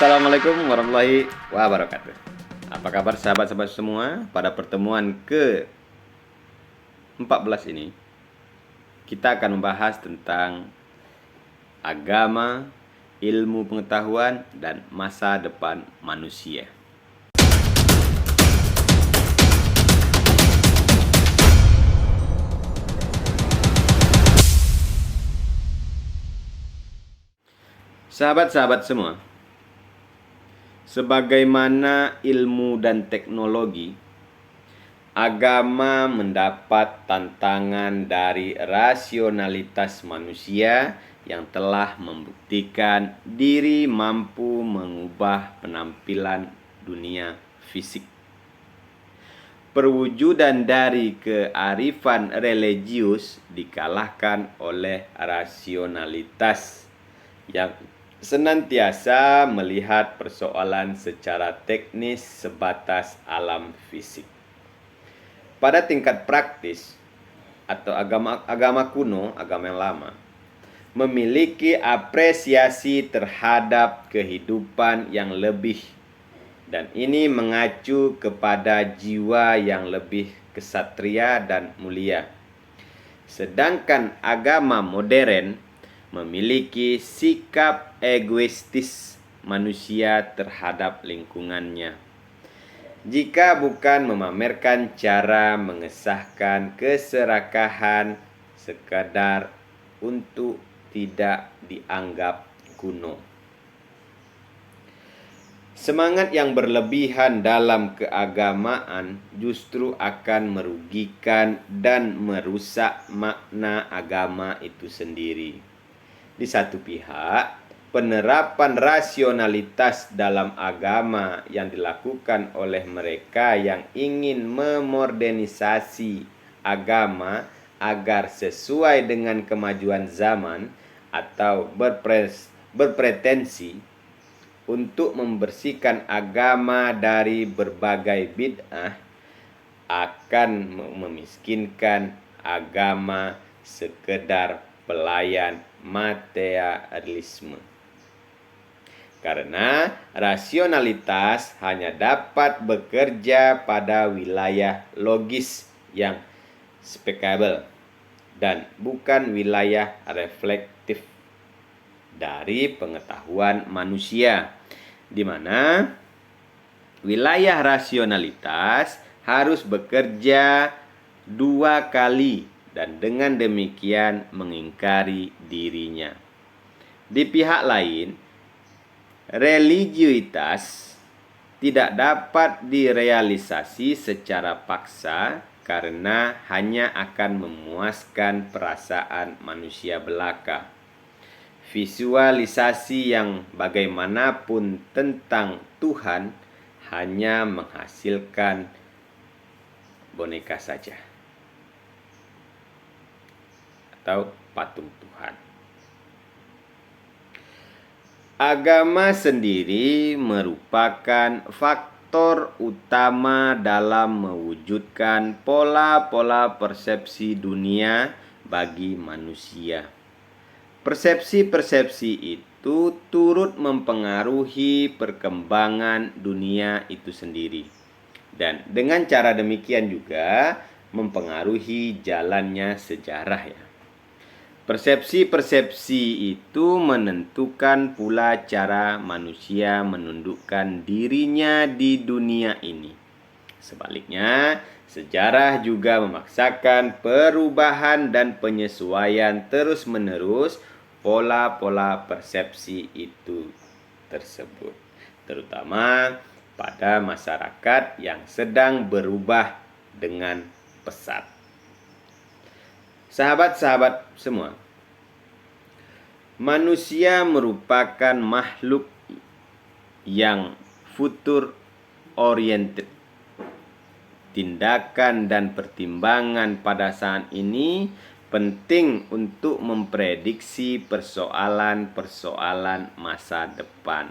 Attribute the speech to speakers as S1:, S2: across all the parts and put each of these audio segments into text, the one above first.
S1: Assalamualaikum warahmatullahi wabarakatuh. Apa kabar sahabat-sahabat semua? Pada pertemuan ke-14 ini kita akan membahas tentang agama, ilmu pengetahuan, dan masa depan manusia. Sahabat-sahabat semua, sebagaimana ilmu dan teknologi, agama mendapat tantangan dari rasionalitas manusia yang telah membuktikan diri mampu mengubah penampilan dunia fisik. Perwujudan dari kearifan religius dikalahkan oleh rasionalitas yang senantiasa melihat persoalan secara teknis sebatas alam fisik. Pada tingkat praktis atau agama kuno, agama yang lama, memiliki apresiasi terhadap kehidupan yang lebih, dan ini mengacu kepada jiwa yang lebih kesatria dan mulia. Sedangkan agama modern memiliki sikap egoistis manusia terhadap lingkungannya. Jika bukan memamerkan cara mengesahkan keserakahan sekadar untuk tidak dianggap kuno. Semangat yang berlebihan dalam keagamaan justru akan merugikan dan merusak makna agama itu sendiri. Di satu pihak, penerapan rasionalitas dalam agama yang dilakukan oleh mereka yang ingin memodernisasi agama agar sesuai dengan kemajuan zaman atau berpretensi untuk membersihkan agama dari berbagai bid'ah akan memiskinkan agama sekedar pelayan materialisme. Karena rasionalitas hanya dapat bekerja pada wilayah logis yang spekable dan bukan wilayah reflektif dari pengetahuan manusia, di mana wilayah rasionalitas harus bekerja dua kali dan dengan demikian mengingkari dirinya. Di pihak lain, religiusitas tidak dapat direalisasi secara paksa karena hanya akan memuaskan perasaan manusia belaka. Visualisasi yang bagaimanapun tentang Tuhan hanya menghasilkan boneka saja atau patung Tuhan. Agama sendiri merupakan faktor utama dalam mewujudkan pola-pola persepsi dunia bagi manusia. Persepsi-persepsi itu turut mempengaruhi perkembangan dunia itu sendiri, dan dengan cara demikian juga mempengaruhi jalannya sejarah ya. Persepsi-persepsi itu menentukan pula cara manusia menundukkan dirinya di dunia ini. Sebaliknya, sejarah juga memaksakan perubahan dan penyesuaian terus-menerus pola-pola persepsi itu tersebut, terutama pada masyarakat yang sedang berubah dengan pesat. Sahabat-sahabat semua, manusia merupakan makhluk yang future oriented. Tindakan dan pertimbangan pada saat ini penting untuk memprediksi persoalan-persoalan masa depan.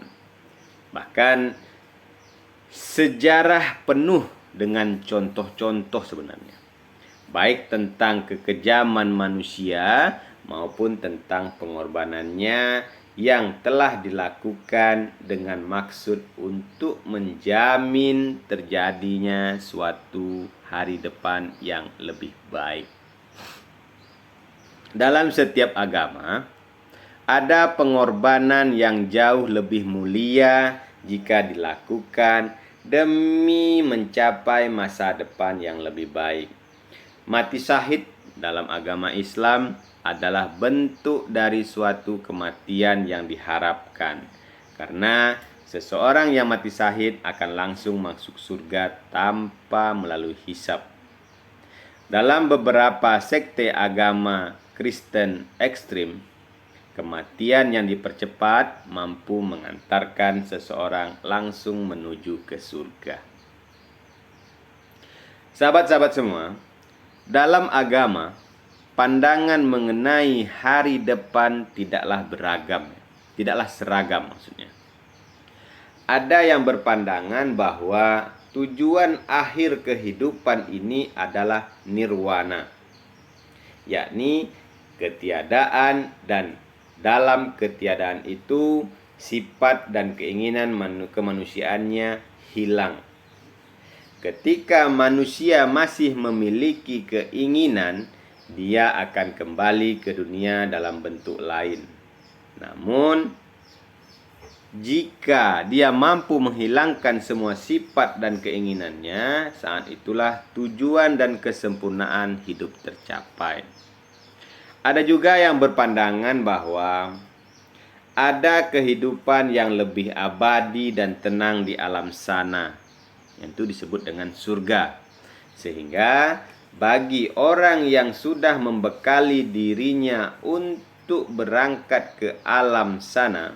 S1: Bahkan sejarah penuh dengan contoh-contoh sebenarnya, baik tentang kekejaman manusia maupun tentang pengorbanannya yang telah dilakukan dengan maksud untuk menjamin terjadinya suatu hari depan yang lebih baik. Dalam setiap agama, ada pengorbanan yang jauh lebih mulia jika dilakukan demi mencapai masa depan yang lebih baik. Mati syahid dalam agama Islam adalah bentuk dari suatu kematian yang diharapkan, karena seseorang yang mati syahid akan langsung masuk surga tanpa melalui hisab. Dalam beberapa sekte agama Kristen ekstrim, kematian yang dipercepat mampu mengantarkan seseorang langsung menuju ke surga. Sahabat-sahabat semua, dalam agama, pandangan mengenai hari depan tidaklah beragam, tidaklah seragam maksudnya. Ada yang berpandangan bahwa tujuan akhir kehidupan ini adalah nirwana, yakni ketiadaan, dan dalam ketiadaan itu sifat dan keinginan kemanusiaannya hilang. Ketika manusia masih memiliki keinginan, dia akan kembali ke dunia dalam bentuk lain. Namun, jika dia mampu menghilangkan semua sifat dan keinginannya, saat itulah tujuan dan kesempurnaan hidup tercapai. Ada juga yang berpandangan bahwa ada kehidupan yang lebih abadi dan tenang di alam sana, yang itu disebut dengan surga. Sehingga bagi orang yang sudah membekali dirinya untuk berangkat ke alam sana,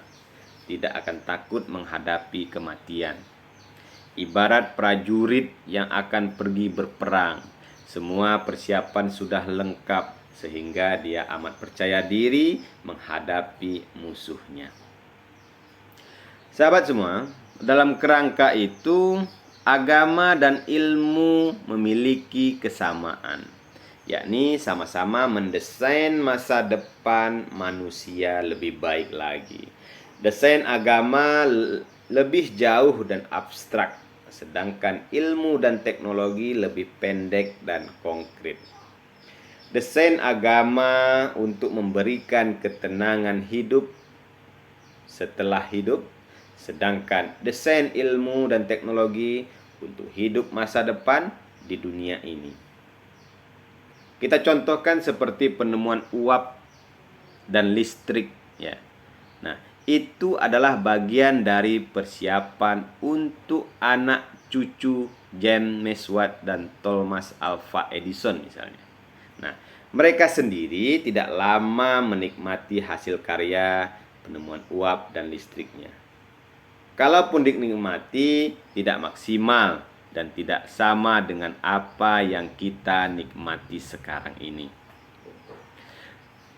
S1: tidak akan takut menghadapi kematian. Ibarat prajurit yang akan pergi berperang, semua persiapan sudah lengkap sehingga dia amat percaya diri menghadapi musuhnya. Sahabat semua, dalam kerangka itu agama dan ilmu memiliki kesamaan, yakni sama-sama mendesain masa depan manusia lebih baik lagi. Desain agama lebih jauh dan abstrak, sedangkan ilmu dan teknologi lebih pendek dan konkret. Desain agama untuk memberikan ketenangan hidup setelah hidup, sedangkan desain ilmu dan teknologi untuk hidup masa depan di dunia ini. Kita contohkan seperti penemuan uap dan listrik, ya. Nah, itu adalah bagian dari persiapan untuk anak cucu James Watt dan Thomas Alva Edison misalnya. Nah, mereka sendiri tidak lama menikmati hasil karya penemuan uap dan listriknya. Kalaupun dinikmati, tidak maksimal dan tidak sama dengan apa yang kita nikmati sekarang ini.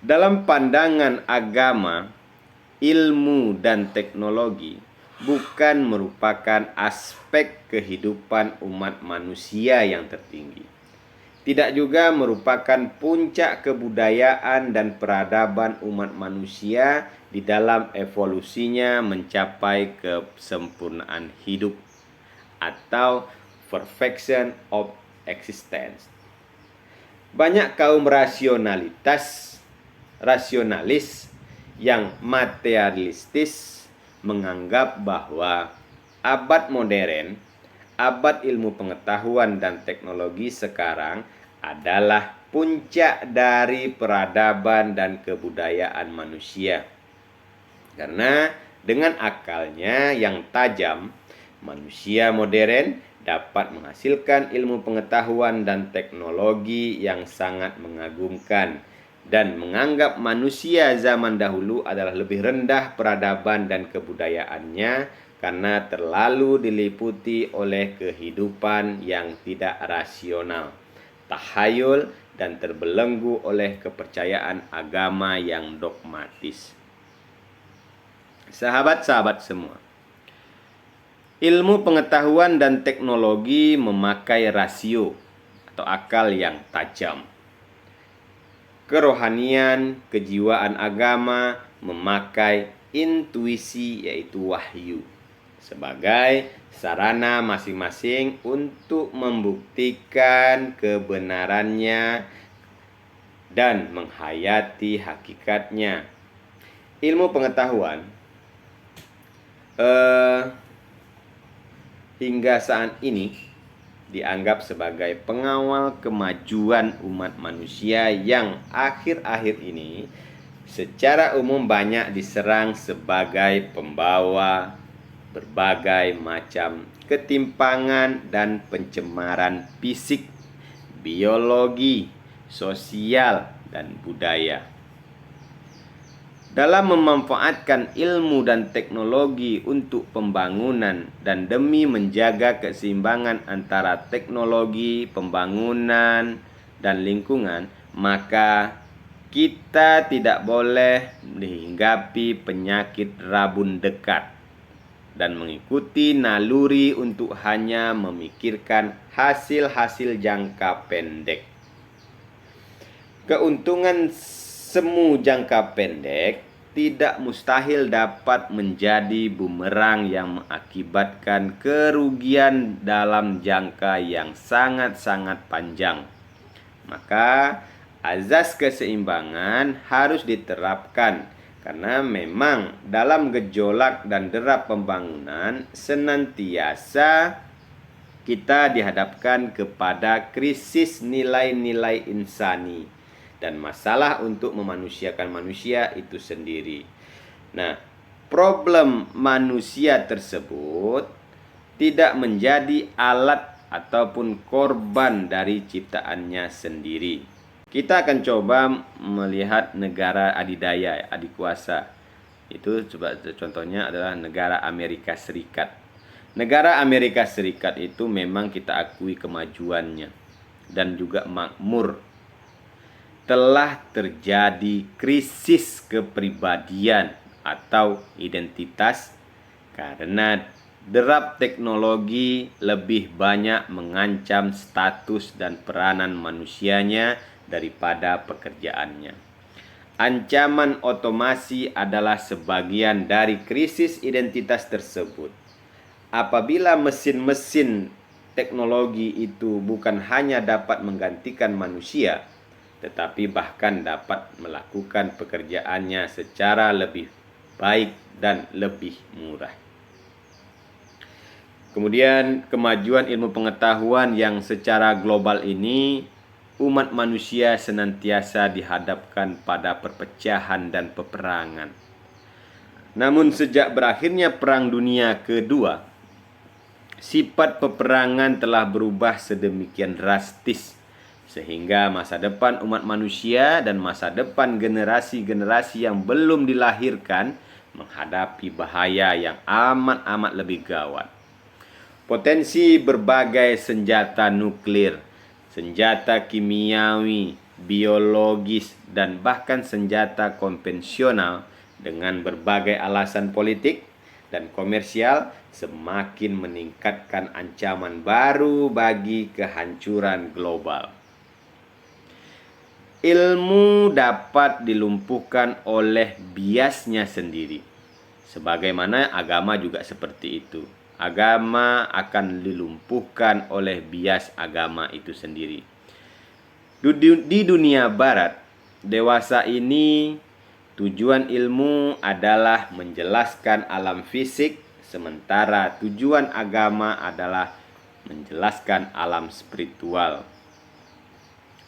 S1: Dalam pandangan agama, ilmu dan teknologi bukan merupakan aspek kehidupan umat manusia yang tertinggi. Tidak juga merupakan puncak kebudayaan dan peradaban umat manusia di dalam evolusinya mencapai kesempurnaan hidup atau perfection of existence. Banyak kaum rasionalis yang materialistis menganggap bahwa abad modern, abad ilmu pengetahuan dan teknologi sekarang adalah puncak dari peradaban dan kebudayaan manusia. Karena dengan akalnya yang tajam, manusia modern dapat menghasilkan ilmu pengetahuan dan teknologi yang sangat mengagumkan, dan menganggap manusia zaman dahulu adalah lebih rendah peradaban dan kebudayaannya karena terlalu diliputi oleh kehidupan yang tidak rasional, tahayul, dan terbelenggu oleh kepercayaan agama yang dogmatis. Sahabat-sahabat semua, ilmu pengetahuan dan teknologi memakai rasio atau akal yang tajam. Kerohanian, kejiwaan agama memakai intuisi yaitu wahyu sebagai sarana masing-masing untuk membuktikan kebenarannya dan menghayati hakikatnya. Ilmu pengetahuan hingga saat ini dianggap sebagai pengawal kemajuan umat manusia yang akhir-akhir ini secara umum banyak diserang sebagai pembawa berbagai macam ketimpangan dan pencemaran fisik, biologi, sosial, dan budaya. Dalam memanfaatkan ilmu dan teknologi untuk pembangunan dan demi menjaga keseimbangan antara teknologi, pembangunan, dan lingkungan, maka kita tidak boleh menghinggapi penyakit rabun dekat dan mengikuti naluri untuk hanya memikirkan hasil-hasil jangka pendek. Keuntungan semu jangka pendek tidak mustahil dapat menjadi bumerang yang mengakibatkan kerugian dalam jangka yang sangat-sangat panjang. Maka azas keseimbangan harus diterapkan karena memang dalam gejolak dan derap pembangunan senantiasa kita dihadapkan kepada krisis nilai-nilai insani dan masalah untuk memanusiakan manusia itu sendiri. Nah, problem manusia tersebut tidak menjadi alat ataupun korban dari ciptaannya sendiri. Kita akan coba melihat negara adidaya, adikuasa. Itu contohnya adalah negara Amerika Serikat. Negara Amerika Serikat itu memang kita akui kemajuannya dan juga makmur. Telah terjadi krisis kepribadian atau identitas karena derap teknologi lebih banyak mengancam status dan peranan manusianya daripada pekerjaannya. Ancaman otomasi adalah sebagian dari krisis identitas tersebut. Apabila mesin-mesin teknologi itu bukan hanya dapat menggantikan manusia, tetapi bahkan dapat melakukan pekerjaannya secara lebih baik dan lebih murah. Kemudian kemajuan ilmu pengetahuan yang secara global ini, umat manusia senantiasa dihadapkan pada perpecahan dan peperangan. Namun sejak berakhirnya Perang Dunia Kedua, sifat peperangan telah berubah sedemikian drastis sehingga masa depan umat manusia dan masa depan generasi-generasi yang belum dilahirkan menghadapi bahaya yang amat-amat lebih gawat. Potensi berbagai senjata nuklir, senjata kimiawi, biologis, dan bahkan senjata konvensional dengan berbagai alasan politik dan komersial semakin meningkatkan ancaman baru bagi kehancuran global. Ilmu dapat dilumpuhkan oleh biasnya sendiri. Sebagaimana agama juga seperti itu. Agama akan dilumpuhkan oleh bias agama itu sendiri. Di dunia barat, dewasa ini tujuan ilmu adalah menjelaskan alam fisik, sementara tujuan agama adalah menjelaskan alam spiritual.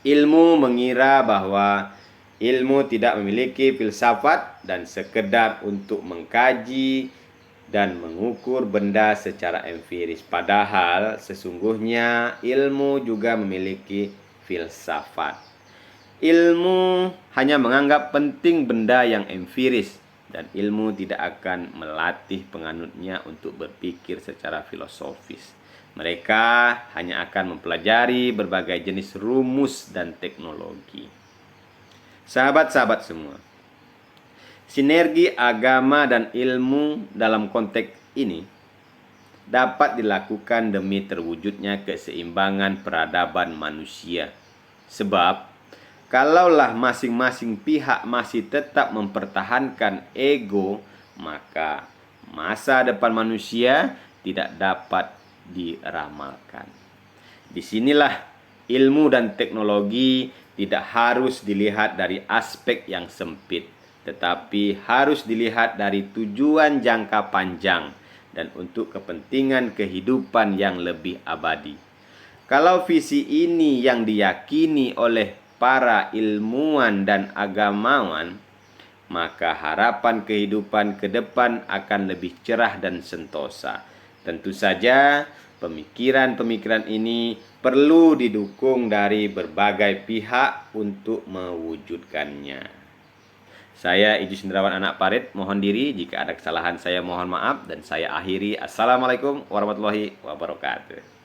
S1: Ilmu mengira bahwa ilmu tidak memiliki filsafat dan sekedar untuk mengkaji dan mengukur benda secara empiris. Padahal sesungguhnya ilmu juga memiliki filsafat. Ilmu hanya menganggap penting benda yang empiris dan ilmu tidak akan melatih penganutnya untuk berpikir secara filosofis. Mereka hanya akan mempelajari berbagai jenis rumus dan teknologi. Sahabat-sahabat semua, sinergi agama dan ilmu dalam konteks ini dapat dilakukan demi terwujudnya keseimbangan peradaban manusia. Sebab, kalaulah masing-masing pihak masih tetap mempertahankan ego, maka masa depan manusia tidak dapat diramalkan. Disinilah ilmu dan teknologi tidak harus dilihat dari aspek yang sempit, tetapi harus dilihat dari tujuan jangka panjang dan untuk kepentingan kehidupan yang lebih abadi. Kalau visi ini yang diyakini oleh para ilmuwan dan agamawan, maka harapan kehidupan ke depan akan lebih cerah dan sentosa. Tentu saja, pemikiran-pemikiran ini perlu didukung dari berbagai pihak untuk mewujudkannya. Saya Ijus Indrawan Anak Parit, mohon diri. Jika ada kesalahan saya mohon maaf dan saya akhiri. Assalamualaikum warahmatullahi wabarakatuh.